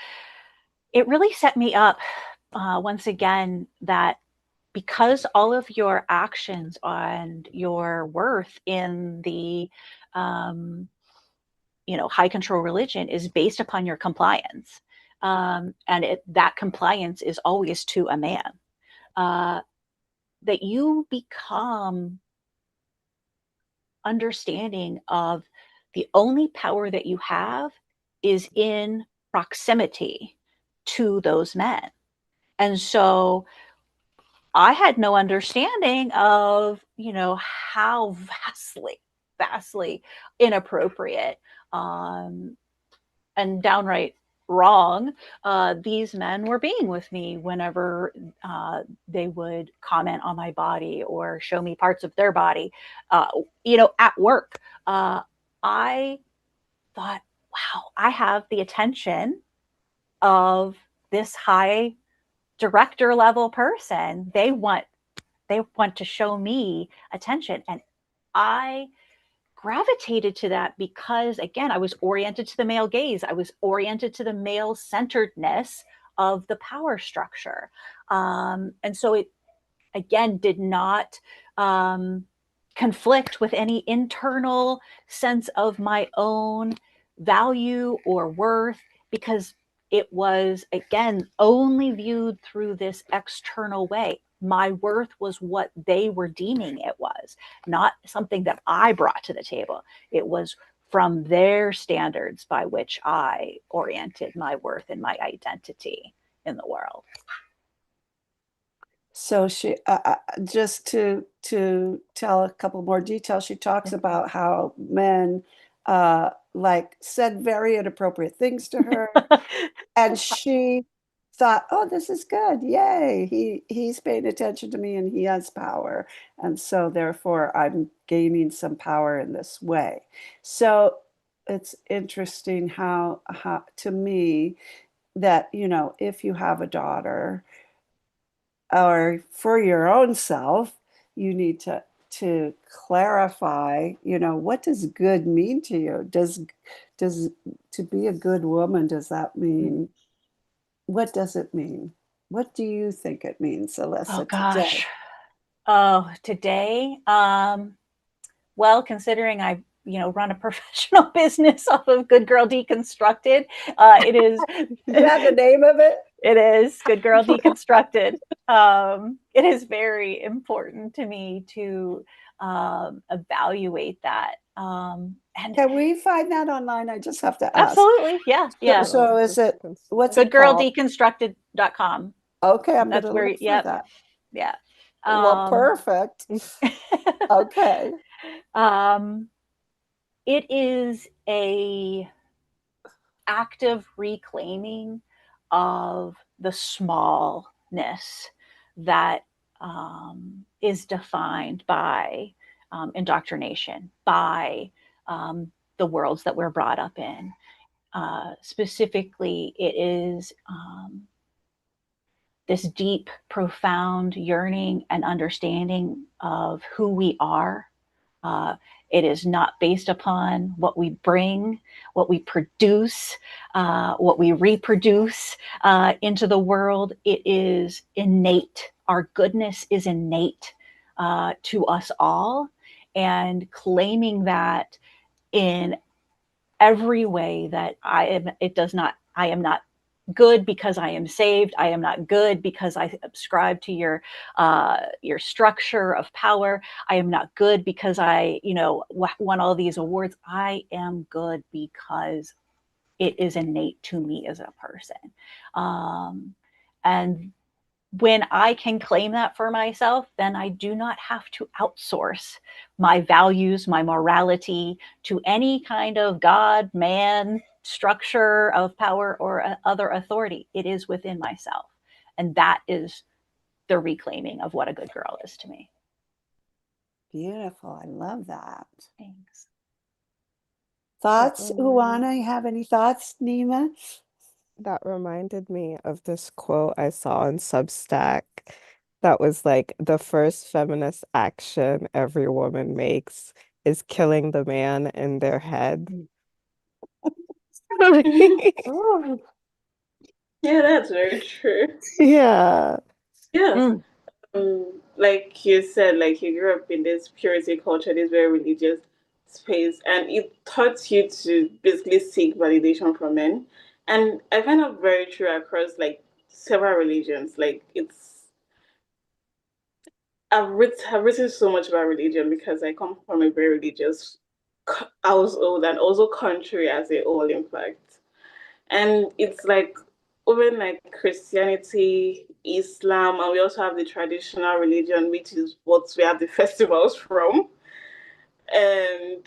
it really set me up once again that because all of your actions and your worth in the high control religion is based upon your compliance, and that compliance is always to a man. Uh, that you become understanding of the only power that you have is in proximity to those men. And so I had no understanding of, how vastly inappropriate and downright wrong these men were being with me whenever they would comment on my body or show me parts of their body, at work. I thought, wow, I have the attention of this high director level person. They want to show me attention, and I gravitated to that because, again, I was oriented to the male gaze. I was oriented to the male centeredness of the power structure. And so it, again, did not conflict with any internal sense of my own value or worth, because it was, again, only viewed through this external way. My worth was what they were deeming it was, not something that I brought to the table. It was from their standards by which I oriented my worth and my identity in the world. So she just to tell a couple more details, she talks about how men like said very inappropriate things to her, and she thought, "Oh, this is good. Yay. He's paying attention to me and he has power. And so therefore I'm gaining some power in this way." So it's interesting how to me that, if you have a daughter, or for your own self, you need to clarify, what does good mean to you? Does to be a good woman, does that mean, what does it mean? What do you think it means, Oh Alyssa, today? gosh. Oh, today. Well, considering I, run a professional business off of Good Girl Deconstructed, it is. Is that the name of it? It is Good Girl Deconstructed. It is very important to me to evaluate that. And Can we find that online? I just have to ask. absolutely, yeah. So is it, what's it called? Goodgirldeconstructed.com. Okay, I'm going That's to where, look for yep, that. yeah. Well, perfect. Okay. It is a active reclaiming of the smallness that is defined by indoctrination, by the worlds that we're brought up in. Specifically, it is this deep, profound yearning and understanding of who we are. It is not based upon what we bring, what we produce, what we reproduce into the world. It is innate. Our goodness is innate to us all. And claiming that in every way that I am not good because I am saved. I am not good because I subscribe to your structure of power. I am not good because I, won all these awards. I am good because it is innate to me as a person. And when I can claim that for myself, then I do not have to outsource my values, my morality to any kind of God, man, structure of power or other authority. It is within myself. And that is the reclaiming of what a good girl is to me. Beautiful. I love that. Thanks. Thoughts, Uwanah? You have any thoughts, Nima? That reminded me of this quote I saw on Substack that was like, the first feminist action every woman makes is killing the man in their head. Oh, Yeah, that's very true. Yeah. Yeah. Mm. Like you said, like you grew up in this purity culture, this very religious space, and it taught you to basically seek validation from men. And I find that very true across like several religions. Like I've written so much about religion because I come from a very religious household and also country as a whole, in fact. And it's like even like Christianity, Islam, and we also have the traditional religion, which is what we have the festivals from. And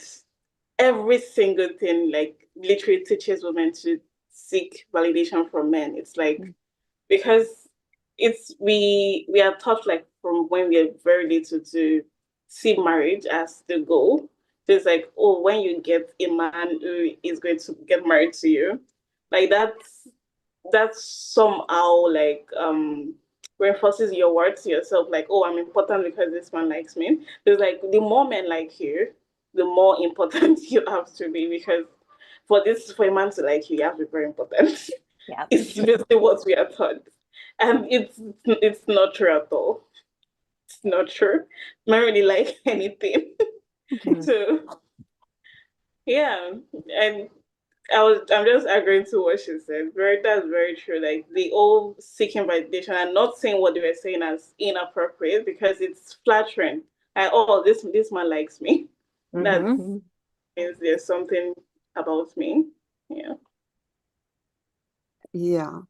every single thing, like literally teaches women to seek validation from men. It's like because we are taught like from when we are very little to see marriage as the goal. So it's like, oh, when you get a man who is going to get married to you, like that's somehow like reinforces your word to yourself, like, oh, I'm important because this man likes me. So it's like the more men like you, the more important you have to be because for a man to like you have to be very important. Yeah. It's basically what we are taught. And it's not true at all. It's not true. Not really like anything. So yeah. And I'm just agreeing to what she said. That's very true. Like the all seeking validation and not saying what they were saying as inappropriate because it's flattering. Like, oh, this man likes me. That Mm-hmm. means there's something about me. Yeah. yeah.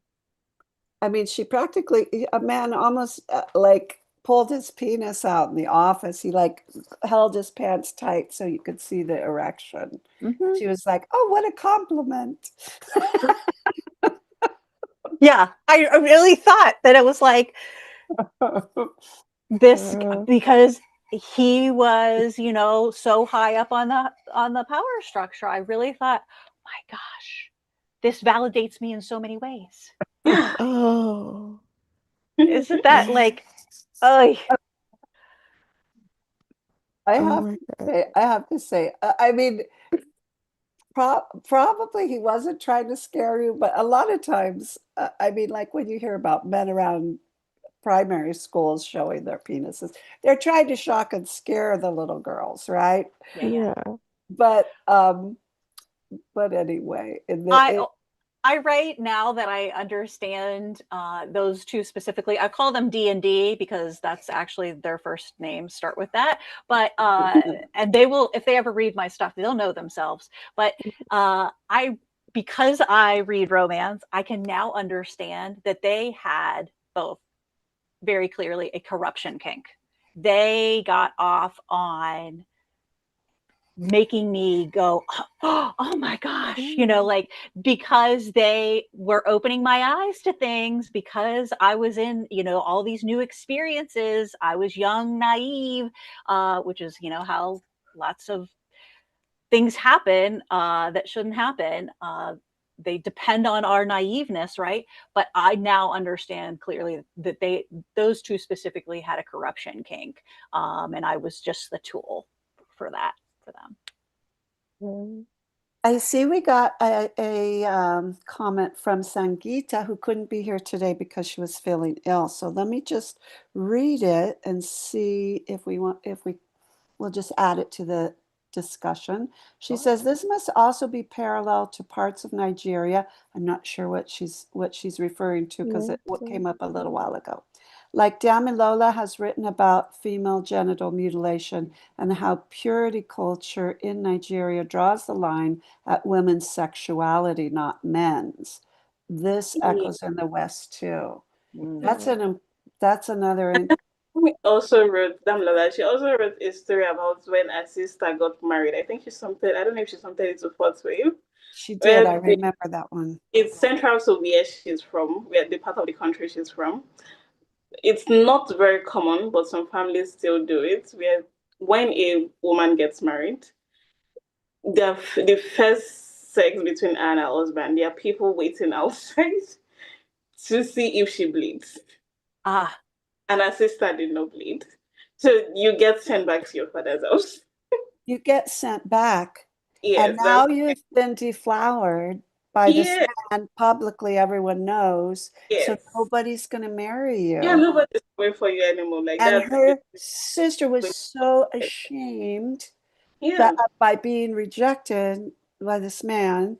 I mean, she practically, a man almost like pulled his penis out in the office. He like held his pants tight so you could see the erection. Mm-hmm. She was like, "Oh, what a compliment." Yeah, I really thought that it was like this Uh, because he was, so high up on the power structure. I really thought, my gosh, this validates me in so many ways. Yeah. oh. Isn't that like, oh, I Oh have my to God. say, I mean, probably he wasn't trying to scare you, but a lot of times, I mean, like when you hear about men around primary schools showing their penises, they're trying to shock and scare the little girls, right? yeah. Yeah. But anyway, I I write now that I understand those two specifically. I call them D&D because that's actually their first names start with that. But and they will, if they ever read my stuff, they'll know themselves. But I because I read romance, I can now understand that they had both very clearly a corruption kink. They got off on making me go, oh my gosh, like because they were opening my eyes to things, because I was in, all these new experiences. I was young, naive, which is, how lots of things happen that shouldn't happen. They depend on our naiveness, right? But I now understand clearly that those two specifically had a corruption kink, and I was just the tool for that for them. I see we got a comment from Sangeeta who couldn't be here today because she was feeling ill. So let me just read it and see if we'll just add it to the discussion. She says this must also be parallel to parts of Nigeria. I'm not sure what she's referring to because what came up a little while ago. Like Damilola has written about female genital mutilation and how purity culture in Nigeria draws the line at women's sexuality, not men's. This echoes in the West too. That's Mm. an that's another We also wrote Damla. She also wrote a story about when her sister got married. I think she's something. I don't know if she's something into fourth wave. she did. I Where remember that one. it's central to where she's from, where the part of the country she's from. It's not very common, but some families still do it. Where when a woman gets married, the first sex between her and her husband, there are people waiting outside to see if she bleeds. Ah, And her sister did not bleed. So you get sent back to your father's house. you get sent back. And Yes, now you've been deflowered by this yes, man publicly, everyone knows. So yes. nobody's going to marry Yeah, you. nobody's waiting for you anymore. Like And that's her sister was so ashamed that yeah, by being rejected by this man,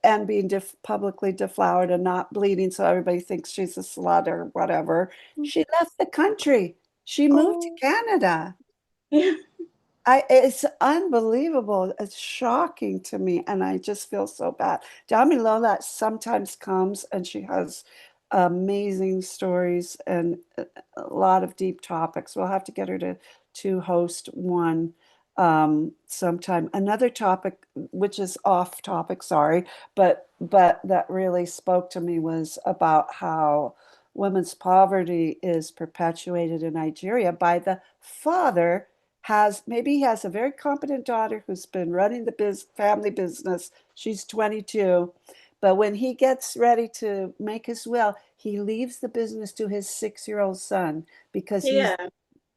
and being publicly deflowered and not bleeding, so everybody thinks she's a slut or whatever, she left the country. She moved to Oh, Canada. yeah, It's unbelievable. It's shocking to me, and I just feel so bad. Damilola sometimes comes, and she has amazing stories and a lot of deep topics. We'll have to get her to host one sometime. Another topic, which is off topic, sorry, but that really spoke to me was about how women's poverty is perpetuated in Nigeria by the father maybe he has a very competent daughter who's been running the family business. She's 22. But when he gets ready to make his will, he leaves the business to his 6-year-old son because he's yeah,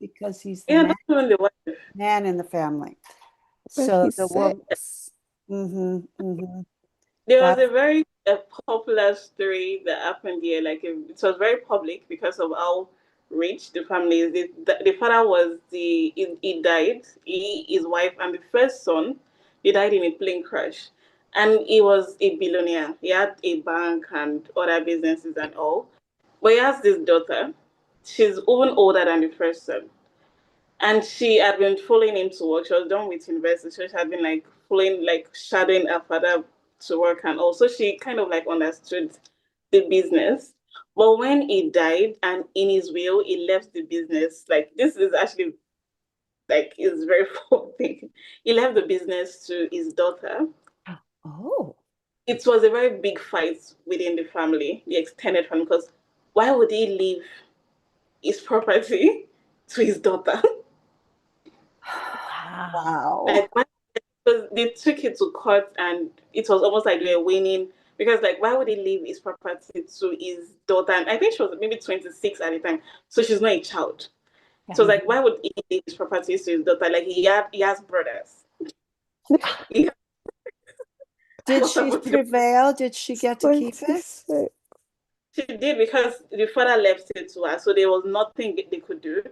because he's the yeah. Not even the wife. man in the family. but So he's the woman, 6. There was that's a very popular story that happened here. Like it was very public because of how rich the family is. The father was he died. His wife, and the first son, they died in a plane crash. And he was a billionaire. He had a bank and other businesses and all. But he has this daughter. She's even older than the first son. And she had been following him to work. She was done with university. So she had been like following, like shadowing her father to work. And also she kind of like understood the business. But when he died and in his will, he left the business. Like this is actually like is very funny. He left the business to his daughter. oh It was a very big fight within the family, the extended family, because why would he leave his property to his daughter? Wow. wow. Like why because they took it to court and it was almost like they were winning because like why would he leave his property to his daughter? And I think she was maybe 26 at the time, so she's not a child. Yeah. So it's like why would he leave his property to his daughter? Like he has brothers. He has, Did what she happened to the prevail? Did she get to keep it? 26. she did because the father left it to her, so there was nothing they could do.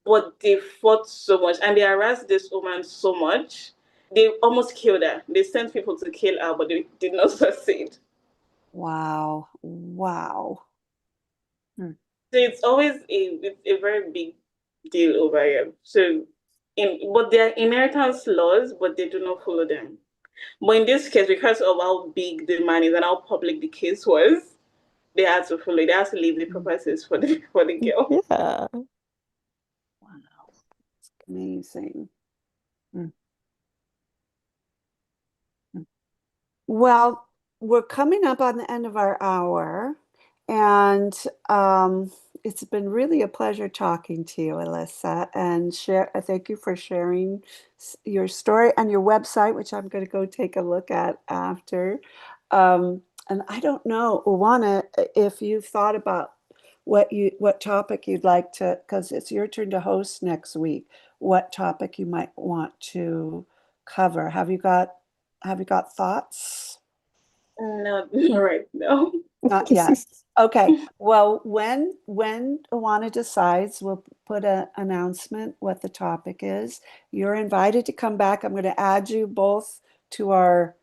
But they fought so much and they harassed this woman so much. They almost killed her. They sent people to kill her, but they did not succeed. Wow. Wow. Hmm. So it's a very big deal over here. So but there are inheritance laws, but they do not follow them. But in this case, because of how big the man is and how public the case was, they had to follow it. They had to leave the properties for the girl. Yeah. Wow. Amazing. Mm. Well, we're coming up on the end of our hour, and it's been really a pleasure talking to you, Alyssa, and thank you for sharing your story and your website, which I'm going to go take a look at after. Um, and I don't know, Uwanah, if you've thought about what topic you'd like to, because it's your turn to host next week, what topic you might want to cover. Have you got thoughts? Not right now. Not yet. Okay. Well, when Awana decides, we'll put an announcement what the topic is. You're invited to come back. I'm going to add you both to our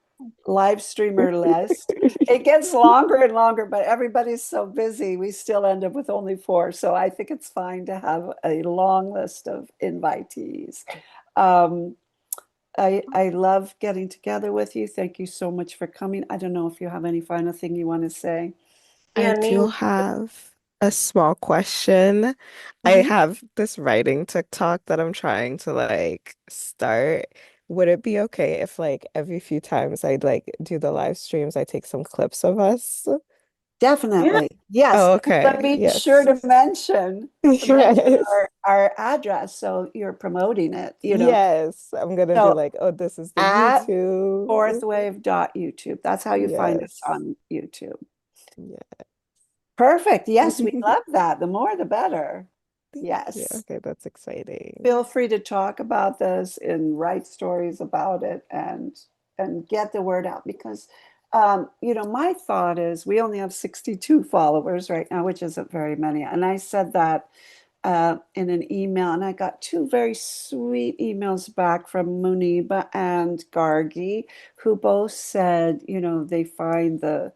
live streamer list. It gets longer and longer, but everybody's so busy, we still end up with only 4. So I think it's fine to have a long list of invitees. Um, I love getting together with you. Thank you so much for coming. I don't know if you have any final thing you want to say. I Yeah, do name. have a small question. I Mhm. have this writing TikTok that I'm trying to like start. Would it be okay if like every few times I'd like do the live streams, I take some clips of us? Yeah, Definitely. Yes. Oh, But okay. be sure Yes. to mention Yes. our address so you're promoting it. Yes. I'm gonna do So like, oh, this is the at YouTube. fourthwave.youtube. That's how you find us Yes. on YouTube. Yeah. Perfect. Yes, we love that. The more the better. Thank you. Yes. Okay, that's exciting. Feel free to talk about this and write stories about it and get the word out because my thought is we only have 62 followers right now, which isn't very many. And I said that in an email, and I got two very sweet emails back from Muniba and Gargi, who both said, they find the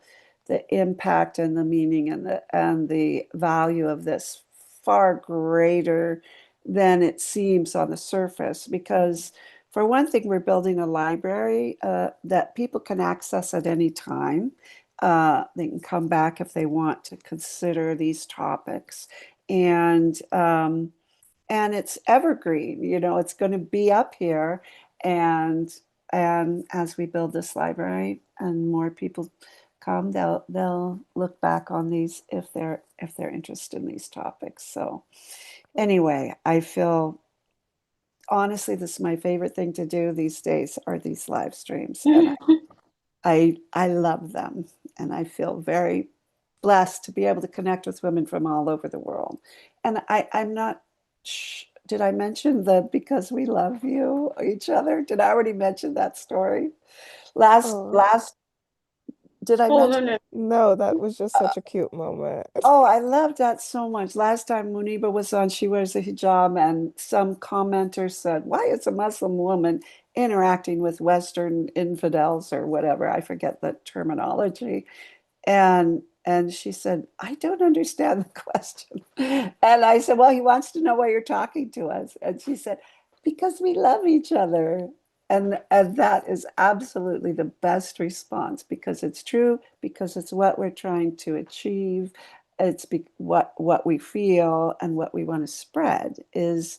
impact and the meaning and the value of this far greater than it seems on the surface. Because for one thing, we're building a library that people can access at any time. They can come back if they want to consider these topics and it's evergreen. It's going to be up here, and as we build this library and more people come, they'll look back on these if they're interested in these topics. So anyway, I feel honestly this is my favorite thing to do these days are these live streams, and I love them, and I feel very blessed to be able to connect with women from all over the world. And I'm not, did I mention the because we love you each other? Did I already mention that story? Oh, Last, did I Oh, no, mention? no. no, that was just such a cute moment. Oh, I love that so much. Last time Muniba was on, she wears a hijab, and some commenter said, "Why is a Muslim woman interacting with Western infidels or whatever?" I forget the terminology. And she said, "I don't understand the question." And I said, "Well, he wants to know why you're talking to us." And she said, "Because we love each other." And that is absolutely the best response because it's true, because it's what we're trying to achieve. It's what we feel and what we want to spread is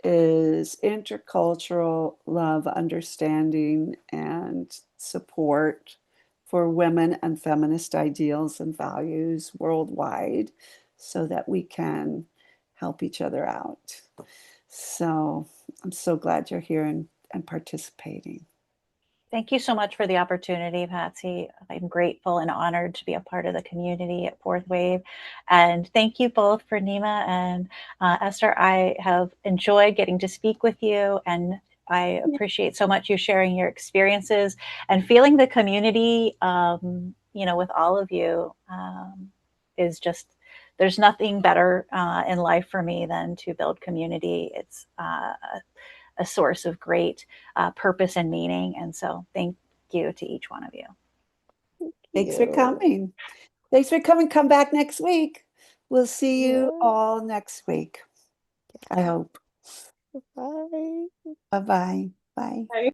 intercultural love, understanding, and support for women and feminist ideals and values worldwide so that we can help each other out. So I'm so glad you're here and participating. Thank you so much for the opportunity, Patsy. I'm grateful and honored to be a part of the community at Fourth Wave. And thank you both for Nima and Esther. I have enjoyed getting to speak with you, and I appreciate so much you sharing your experiences and feeling the community, with all of you is just, there's nothing better in life for me than to build community. It's a source of great purpose and meaning. And so thank you to each one of you. Thanks for You. coming. Thanks for coming. Come back next week. We'll see you Yeah. all next week. I hope. Bye. Bye-bye. Bye. Bye.